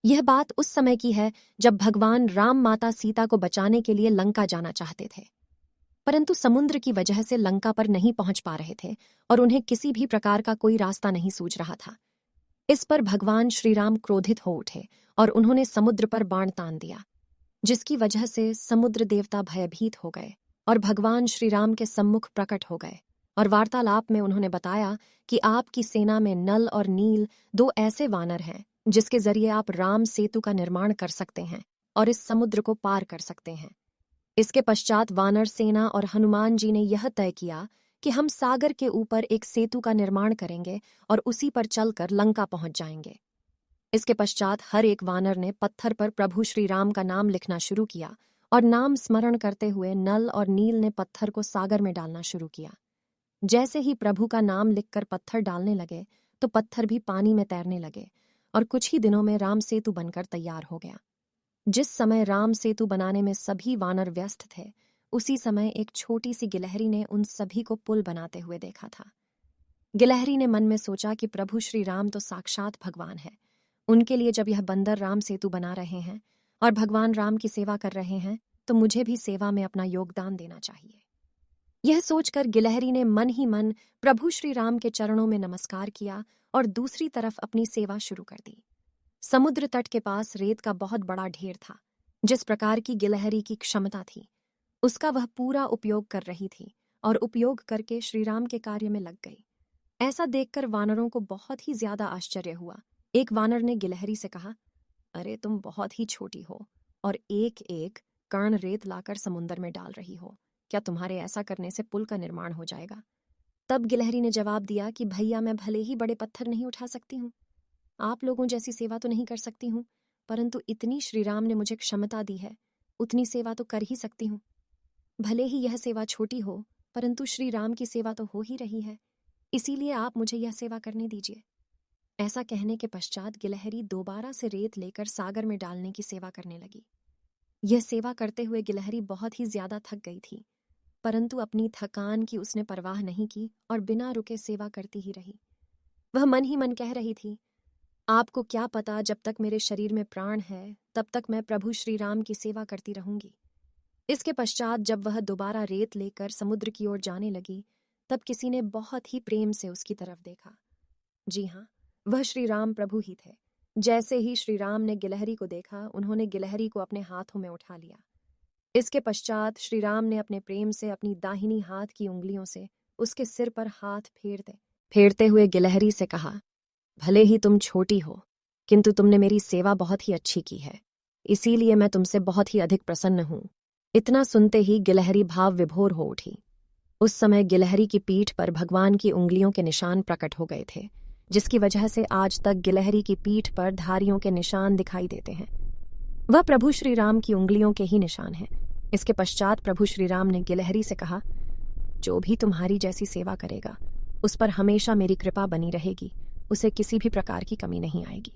यह बात उस समय की है जब भगवान राम माता सीता को बचाने के लिए लंका जाना चाहते थे, परंतु समुद्र की वजह से लंका पर नहीं पहुंच पा रहे थे और उन्हें किसी भी प्रकार का कोई रास्ता नहीं सूझ रहा था। इस पर भगवान श्रीराम क्रोधित हो उठे और उन्होंने समुद्र पर बाण तान दिया, जिसकी वजह से समुद्र देवता भयभीत हो गए और भगवान श्रीराम के सम्मुख प्रकट हो गए और वार्तालाप में उन्होंने बताया कि आपकी सेना में नल और नील दो ऐसे वानर हैं जिसके जरिए आप राम सेतु का निर्माण कर सकते हैं और इस समुद्र को पार कर सकते हैं। इसके पश्चात वानर सेना और हनुमान जी ने यह तय किया कि हम सागर के ऊपर एक सेतु का निर्माण करेंगे और उसी पर चलकर लंका पहुंच जाएंगे। इसके पश्चात हर एक वानर ने पत्थर पर प्रभु श्री राम का नाम लिखना शुरू किया और नाम स्मरण करते हुए नल और नील ने पत्थर को सागर में डालना शुरू किया। जैसे ही प्रभु का नाम लिखकर पत्थर डालने लगे तो पत्थर भी पानी में तैरने लगे और कुछ ही दिनों में राम सेतु बनकर तैयार हो गया। जिस समय राम सेतु बनाने में सभी वानर व्यस्त थे, उसी समय एक छोटी सी गिलहरी ने उन सभी को पुल बनाते हुए देखा था। गिलहरी ने मन में सोचा कि प्रभु श्री राम तो साक्षात भगवान है, उनके लिए जब यह बंदर राम सेतु बना रहे हैं और भगवान राम की सेवा कर रहे हैं तो मुझे भी सेवा में अपना योगदान देना चाहिए। यह सोचकर गिलहरी ने मन ही मन प्रभु श्री राम के चरणों में नमस्कार किया और दूसरी तरफ अपनी सेवा शुरू कर दी। समुद्र तट के पास रेत का बहुत बड़ा ढेर था। जिस प्रकार की गिलहरी की क्षमता थी, उसका वह पूरा उपयोग कर रही थी और उपयोग करके श्रीराम के कार्य में लग गई। ऐसा देखकर वानरों को बहुत ही ज्यादा आश्चर्य हुआ। एक वानर ने गिलहरी से कहा, अरे तुम बहुत ही छोटी हो और एक एक कण रेत लाकर समुद्र में डाल रही हो, क्या तुम्हारे ऐसा करने से पुल का निर्माण हो जाएगा? तब गिलहरी ने जवाब दिया कि भैया, मैं भले ही बड़े पत्थर नहीं उठा सकती हूँ, आप लोगों जैसी सेवा तो नहीं कर सकती हूँ, परंतु इतनी श्रीराम ने मुझे क्षमता दी है, उतनी सेवा तो कर ही सकती हूँ। भले ही यह सेवा छोटी हो, परंतु श्री राम की सेवा तो हो ही रही है, इसीलिए आप मुझे यह सेवा करने दीजिए। ऐसा कहने के पश्चात गिलहरी दोबारा से रेत लेकर सागर में डालने की सेवा करने लगी। यह सेवा करते हुए गिलहरी बहुत ही ज्यादा थक गई थी, परंतु अपनी थकान की उसने परवाह नहीं की और बिना रुके सेवा करती ही रही। वह मन ही मन कह रही थी, आपको क्या पता, जब तक मेरे शरीर में प्राण है तब तक मैं प्रभु श्री राम की सेवा करती रहूंगी। इसके पश्चात जब वह दोबारा रेत लेकर समुद्र की ओर जाने लगी, तब किसी ने बहुत ही प्रेम से उसकी तरफ देखा। जी हाँ, वह श्री राम प्रभु ही थे। जैसे ही श्री राम ने गिलहरी को देखा, उन्होंने गिलहरी को अपने हाथों में उठा लिया। इसके पश्चात श्री राम ने अपने प्रेम से अपनी दाहिनी हाथ की उंगलियों से उसके सिर पर हाथ फेरते हुए गिलहरी से कहा, भले ही तुम छोटी हो, किंतु तुमने मेरी सेवा बहुत ही अच्छी की है, इसीलिए मैं तुमसे बहुत ही अधिक प्रसन्न हूं। इतना सुनते ही गिलहरी भाव विभोर हो उठी। उस समय गिलहरी की पीठ पर भगवान की उंगलियों के निशान प्रकट हो गए थे, जिसकी वजह से आज तक गिलहरी की पीठ पर धारियों के निशान दिखाई देते हैं। वह प्रभु श्री राम की उंगलियों के ही निशान हैं। इसके पश्चात प्रभु श्री राम ने गिलहरी से कहा, जो भी तुम्हारी जैसी सेवा करेगा, उस पर हमेशा मेरी कृपा बनी रहेगी, उसे किसी भी प्रकार की कमी नहीं आएगी।